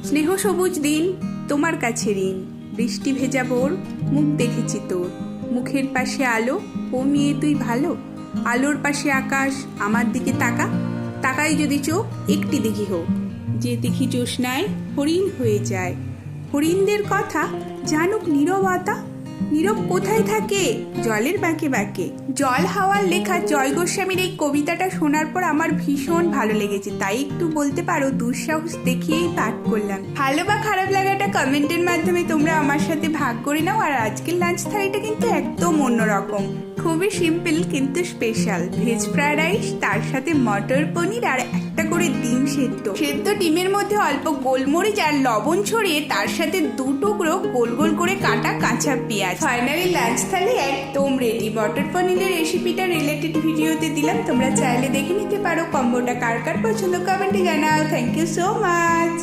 স্নেহ সবুজ দিন তোমার কাছে ঋণ, বৃষ্টি ভেজা ভোর মুখ দেখেছি তোর, মুখের পাশে আলো ও মেয়ে তুই ভালো, আলোর পাশে আকাশ আমার দিকে তাকা, তাকাই যদি চোখ একটি দিঘি হোক, যে দিঘি জোৎস্নায় হরিণ হয়ে যায়। হরিণদের কথা জানুক নীরবতা, নীরব কোথায় থাকে জলের বাঁকে বাঁকে। জল হাওয়ার লেখা জয় গোস্বামীর এই কবিতাটা শোনার পর আমার ভীষণ ভালো লেগেছে, তাই একটু বলতে পারো দুঃসাহস দেখিয়েই পাঠ করলাম। ভালো বা খারাপ লাগাটা কমেন্টের মাধ্যমে তোমরা আমার সাথে ভাগ করে নাও। আর আজকের লাঞ্চ থালিটা কিন্তু একদম অন্যরকম, খুবই সিম্পল কিন্তু স্পেশাল। ভেজ ফ্রাইড রাইস, তার সাথে মটর পনির আর একটা করে ডিম সেদ্ধ। সেদ্ধ ডিমের মধ্যে অল্প গোলমরিচ আর লবণ ছড়িয়ে তার সাথে দু টুকরো গোল গোল করে কাটা কাঁচা পেঁয়াজ। ফাইনালি লাঞ্চ থালি একদম রেডি। মটর পনিরের রেসিপিটা রিলেটেড ভিডিওতে দিলাম, তোমরা চাইলে দেখে নিতে পারো। কম্বোটা কার কার পছন্দ কমেন্টে জানাও। Thank you so much.